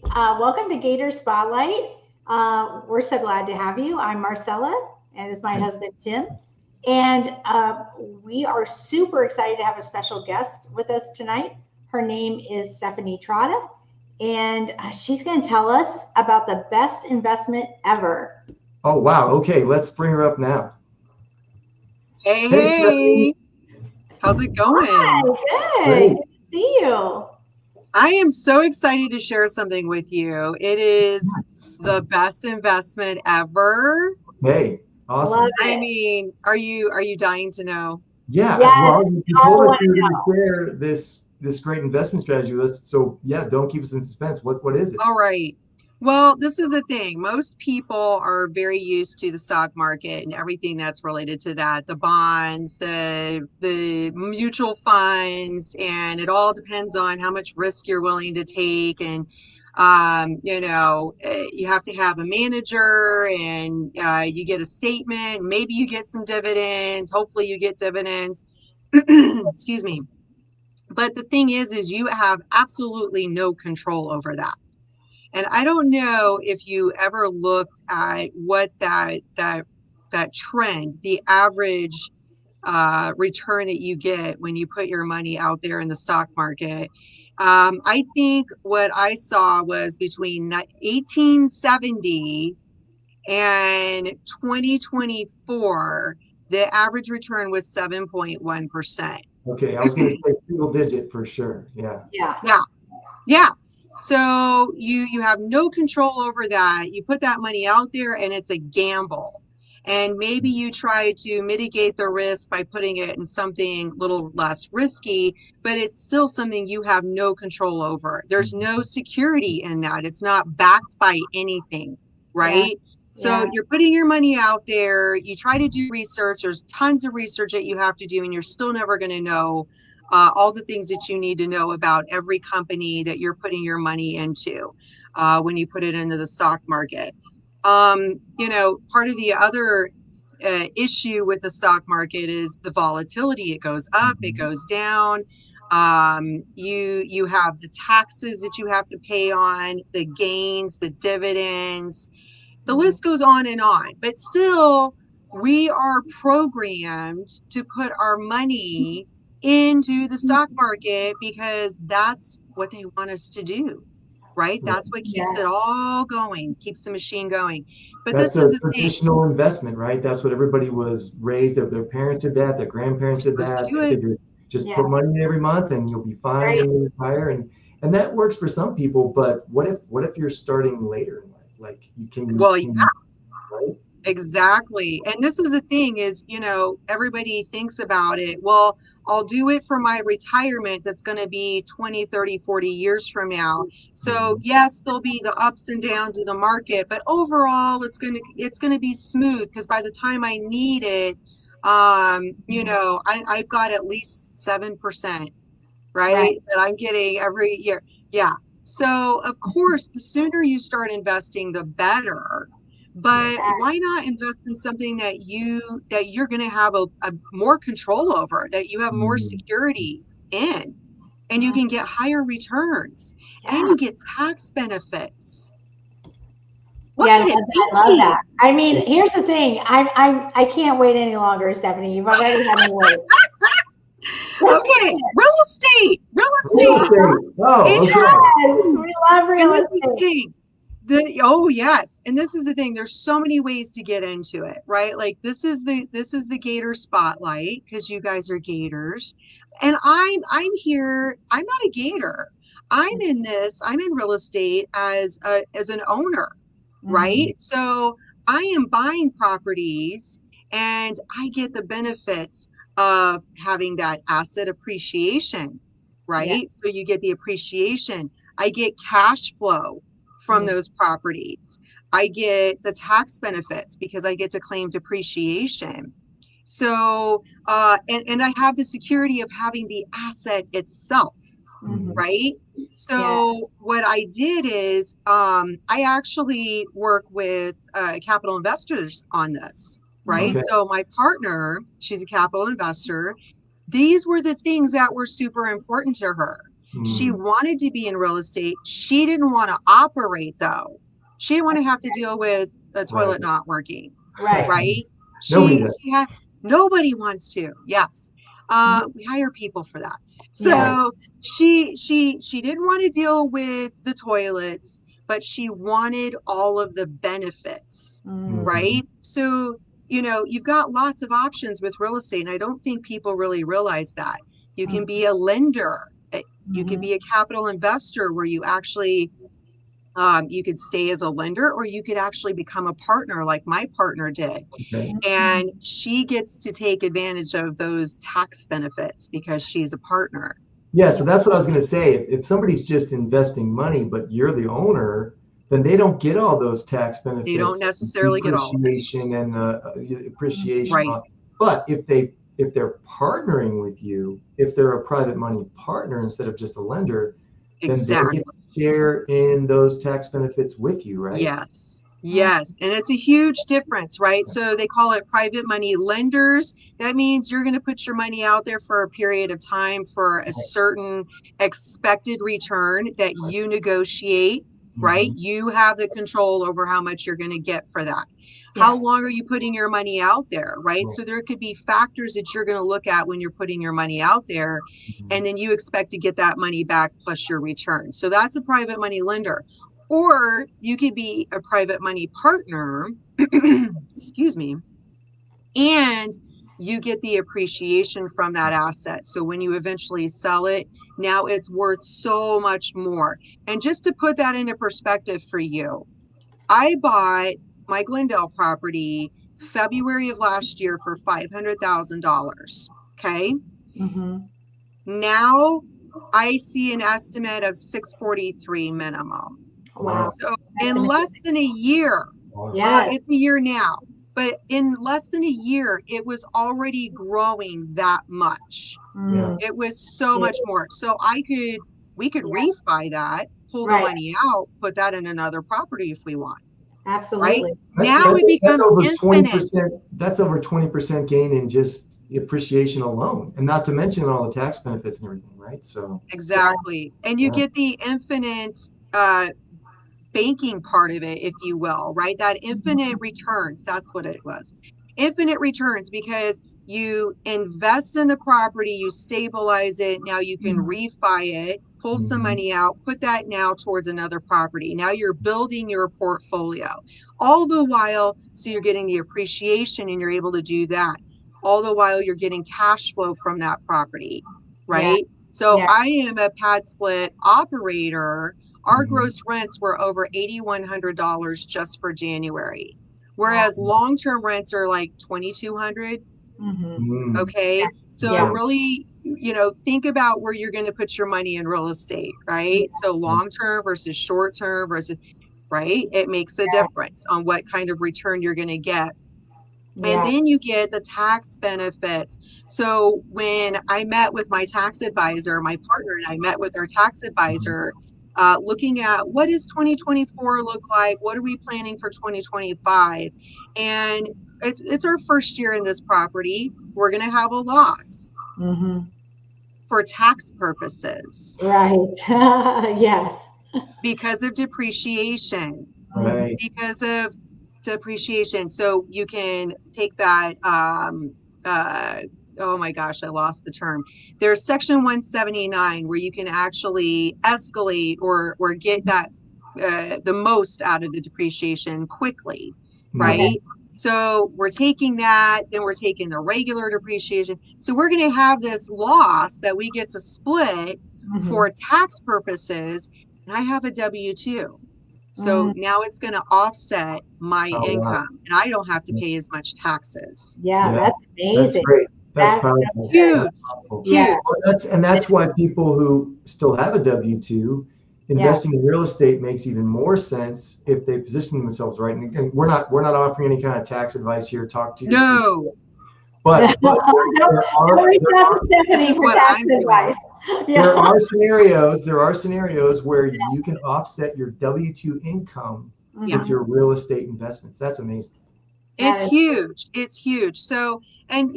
Welcome to Gator Spotlight. We're so glad to have you. I'm Marcella, and this is my husband, Tim. And we are super excited to have a special guest with us tonight. Her name is Stephanie Trotta, and she's going to tell us about the best investment ever. Oh, wow. Okay, let's bring her up now. Hey, Hey, Stephanie. hey, how's it Hi, going? good. Great. Good to see you. I am so excited to share something with you. It is Yes. the best investment ever. Hey, Love awesome. I it. mean, are you dying to know? Yeah, Yes, well, we you all told us want you to were going to know. share this great investment strategy with us. So yeah, don't keep us in suspense. What is it? All right. Well, this is the thing. Most people are very used to the stock market and everything that's related to that, the bonds, the mutual funds, and it all depends on how much risk you're willing to take. And you have to have a manager, and you get a statement. Maybe you get some dividends. Hopefully, you get dividends. Excuse me. But the thing is you have absolutely no control over that. And I don't know if you ever looked at what that trend, the average return that you get when you put your money out there in the stock market. I think what I saw was between 1870 and 2024, the average return was 7.1%. Okay, I was going to say single digit for sure. Yeah. Yeah. Yeah. Yeah. So you have no control over that. You put that money out there and it's a gamble. And maybe you try to mitigate the risk by putting it in something a little less risky, but it's still something you have no control over. There's no security in that. It's not backed by anything, Yeah. right? So Yeah. you're putting your money out there. You try to do research. There's tons of research that you have to do, and you're still never going to know all the things that you need to know about every company that you're putting your money into when you put it into the stock market. Part of the other issue with the stock market is the volatility. It goes up, it Mhm. goes down. You have the taxes that you have to pay on, the gains, the dividends. The Mhm. list goes on, but still, we are programmed to put our money into the stock market because that's what they want us to do, right? Right. That's what keeps it Yes. all going, keeps the machine going. But That's this is a the thing, traditional investment, right? That's what everybody was raised. Their parents did that. Their we're grandparents did supposed to that. do They it. figured just Yeah. put money in every month and you'll be fine Right. when you retire. And that works for some people. But what if you're starting later in life? Like you Well, can you, right? exactly. And this is the thing is, everybody thinks about it. Well, I'll do it for my retirement that's going to be 20, 30, 40 years from now. So, Mhm. yes, there'll be the ups and downs of the market, but overall it's going to be smooth because by the time I need it, I've got at least 7%, Right. right? That I'm getting every year. Yeah. So, of course, the sooner you start investing, the better. Right. But why not invest in something that you're going to have a more control over, that you have more Mhm. security in, and you Mhm. can get higher returns and Yeah. you get tax benefits. What Yeah, could it I love be? that. I mean, here's the thing. I can't wait any longer, Stephanie. You've already had me wait. Let's get Okay, it. real estate, real Real estate. estate. Oh, It okay. Yes, we love And real this is the estate. thing. Oh yes. And this is the thing. There's so many ways to get into it, right? Like this is the Gator spotlight because you guys are Gators. And I'm here, I'm not a Gator. I'm in real estate as an owner, Mhm. Mhm. right? So I am buying properties and I get the benefits of having that asset appreciation, Yeah. right? So you get the appreciation. I get cash flow from Mhm. those properties. I get the tax benefits because I get to claim depreciation. So, and I have the security of having the asset itself, Mhm. Mhm. right? Yeah. So what I did is I actually work with capital investors on this, right? Mhm. Okay. So my partner, she's a capital investor. These were the things that were super important to her. She wanted to be in real estate. She didn't want to operate though. She didn't want to have to deal with the toilet not working. Right. Nobody does. Nobody wants to. Yes. We hire people for that. So Yeah. she didn't want to deal with the toilets, but she wanted all of the benefits. Right. So, you've got lots of options with real estate. And I don't think people really realize that. You can be a lender. You could be a capital investor where you actually you could stay as a lender, or you could actually become a partner like my partner did. Okay. And she gets to take advantage of those tax benefits because she's a partner. Yeah, so that's what I was going to say. If somebody's just investing money, but you're the owner, then they don't get all those tax benefits. They don't necessarily get all of it. Depreciation and appreciation. Right. But if they're partnering with you, if they're a private money partner instead of just a lender, then they get to share in those tax benefits with you, right? Yes. Yes. And it's a huge difference, right? So they call it private money lenders. That means you're going to put your money out there for a period of time for a certain expected return that you negotiate, right? You have the control over how much you're going to get for that. How long are you putting your money out there, right? So there could be factors that you're going to look at when you're putting your money out there, and then you expect to get that money back plus your return. So that's a private money lender. Or you could be a private money partner, excuse me, and you get the appreciation from that asset. So when you eventually sell it, now it's worth so much more. And just to put that into perspective for you, I bought my Glendale property February of last year for $500,000. Okay. Now I see an estimate of 643 minimum. Wow. So in less than a year, it's a year now, but in less than a year, it was already growing that much. It was so much more. So we could refi that, pull the money out, put that in another property if we want. Absolutely. Right? Now it becomes infinite. 20%. That's over 20% gain in just appreciation alone, and not to mention all the tax benefits and everything, right? So exactly. And you get the infinite banking part of it, if you will, right? That infinite returns, that's what it was. Infinite returns, because you invest in the property, you stabilize it, now you can refi it, pull some money out, put that now towards another property. Now you're building your portfolio. All the while, so you're getting the appreciation and you're able to do that. All the while you're getting cash flow from that property, right? So I am a pad split operator. Our gross rents were over $8,100 just for January, whereas long-term rents are like $2,200. Okay. So really, think about where you're going to put your money in real estate, right? So long-term versus short-term versus, right? It makes a difference on what kind of return you're going to get. And then you get the tax benefits. So when I met with my tax advisor, my partner and I met with our tax advisor, looking at what does 2024 look like? What are we planning for 2025? And it's our first year in this property. We're going to have a loss for tax purposes. Right. Yes. Because of depreciation. Right. Because of depreciation. So you can take that, oh my gosh, I lost the term. There's section 179 where you can actually escalate or get that the most out of the depreciation quickly, right? So we're taking that, then we're taking the regular depreciation. So we're going to have this loss that we get to split for tax purposes. And I have a W-2. So now it's going to offset my income, and I don't have to pay as much taxes. That's amazing. That's great. That's powerful. Huge. Yeah. That's why people who still have a W-2, investing in real estate makes even more sense if they position themselves right. And again, we're not offering any kind of tax advice here. Talk to your No. But there are scenarios where you can offset your W-2 income with your real estate investments. That's amazing. It's huge. It's huge. So, and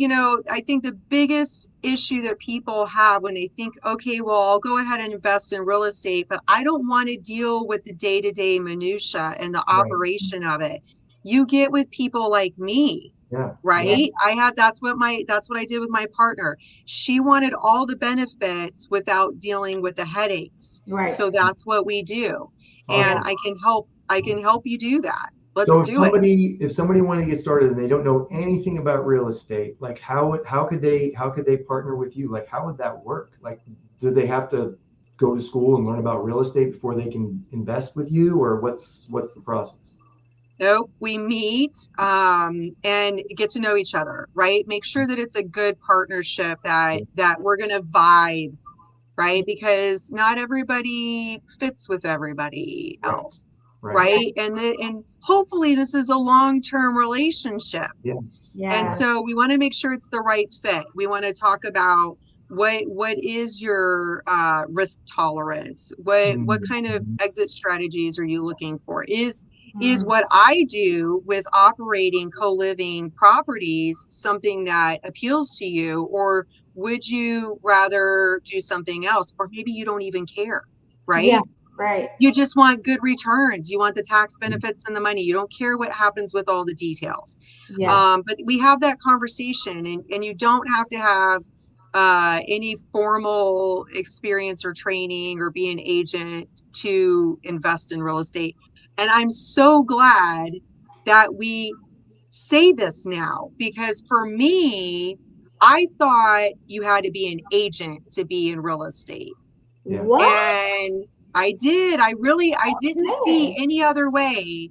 I think the biggest issue that people have when they think, okay, well, I'll go ahead and invest in real estate, but I don't want to deal with the day-to-day minutia and the Right. operation of it. You get with people like me, Yeah. right? That's what I did with my partner. She wanted all the benefits without dealing with the headaches. Right. So that's what we do. And Awesome. I can help you do that. Let's So do it. if somebody wanted to get started and they don't know anything about real estate, like how could they partner with you? Like how would that work? Like do they have to go to school and learn about real estate before they can invest with you, or what's the process? Nope, we meet and get to know each other, right? Make sure that it's a good partnership, that we're going to vibe, right? Because not everybody fits with everybody Right. else, Right. right? And hopefully this is a long-term relationship. Yes. And so we want to make sure it's the right fit. We want to talk about what is your risk tolerance? What kind of Mhm. exit strategies are you looking for? Is what I do with operating co-living properties something that appeals to you, or would you rather do something else? Or maybe you don't even care, Yeah. right? Right. You just want good returns. You want the tax benefits and the money. You don't care what happens with all the details. Yes. But we have that conversation, and you don't have to have any formal experience or training or be an agent to invest in real estate. And I'm so glad that we say this now, because for me, I thought you had to be an agent to be in real estate. Yeah. What? And I did. I didn't see Okay. any other way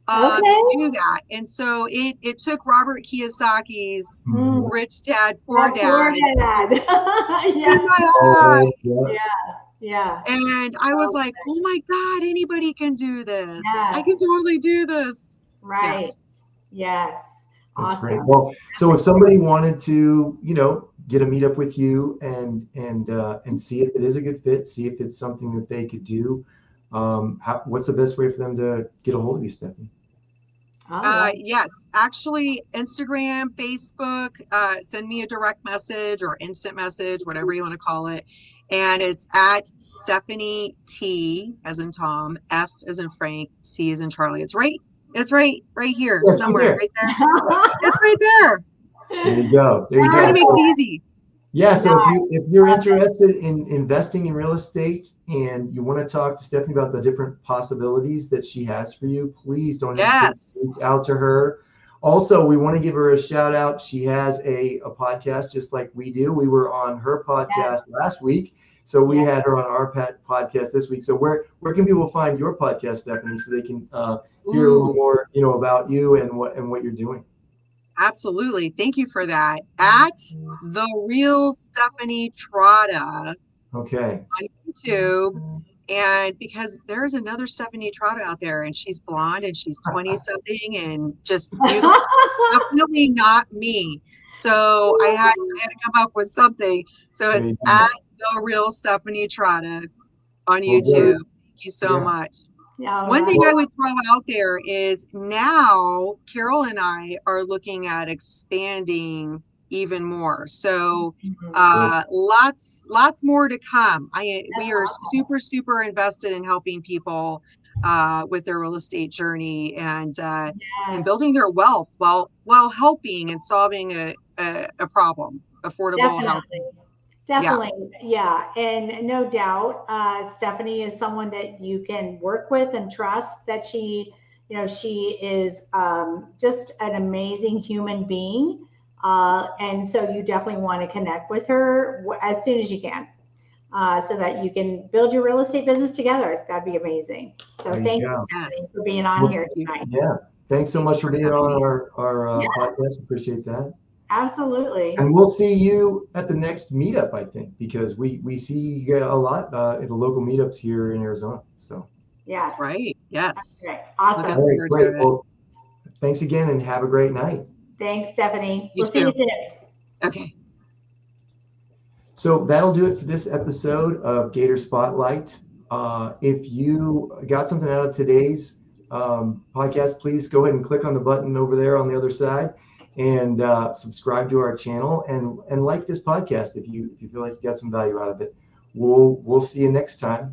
Okay. to do that. And so it took Robert Kiyosaki's Mm. Rich Dad, Poor That poor Dad dad. Yeah. in my Oh, eyes. yeah. Yeah. And I was Oh, like, oh my God, anybody can do this. I can yes. totally do this. Right. Yes. Yes. That's great. Awesome. Well, so if somebody wanted to, get a meetup with you and see if it is a good fit, see if it's something that they could do, what's the best way for them to get a hold of you, Stephanie? Oh, Yes, actually, Instagram, Facebook, send me a direct message or instant message, whatever you want to call it. And it's at Stephanie T as in Tom, F as in Frank, C as in Charlie. It's right here Yes, right somewhere, there. right there. wow. It's right there. There you go. There you Trying go. to make it So, easy. yeah, No, so if you're love it. interested in investing in real estate and you want to talk to Stephanie about the different possibilities that she has for you, please don't hesitate to Yes. reach out to her. Also, we want to give her a shout out. She has a podcast just like we do. We were on her Yes. podcast last week, so we Yeah. had her on our podcast this week. So where can people find your podcast, Stephanie, so they can hear a little Ooh, more, about you and what you're doing? absolutely. Thank you for that. At the real Stephanie Trotta Okay. on YouTube. And because there's another Stephanie Trotta out there, and she's blonde and she's 20 something and just beautiful. Definitely not me. So I had to come up with something. So There it's you at go. the real Stephanie Trotta on Well, great. YouTube. Thank you so Yeah. much. Yeah, One thing that's I would throw out there is now Carol and I are looking at expanding even more. So Good. lots more to come. We are awesome. super invested in helping people with their real estate journey and Yes. building their wealth while helping and solving a problem, affordable housing. Definitely. Yeah. Definitely. Yeah. And no doubt, Stephanie is someone that you can work with and trust that she is just an amazing human being. And so you definitely want to connect with her as soon as you can. So that you can build your real estate business together. That'd be amazing. So There you thank you, go. Stephanie, Yes. for being on Well, here Thank you. tonight. yeah. Thanks so Thank you much for for being having on me. our Yeah, podcast. Appreciate that. absolutely. And we'll see you at the next meetup, I think, because we see you a lot at the local meetups here in Arizona. So, Yes. That's right. Yes. Great. Looking Awesome. all right, forward great. to it. Well, thanks again and have a great night. Thanks, Stephanie. You We'll see you too. soon. Okay. So that'll do it for this episode of Gator Spotlight. If you got something out of today's podcast, please go ahead and click on the button over there on the other side and subscribe to our channel and like this podcast if you feel like you got some value out of it. We'll see you next time.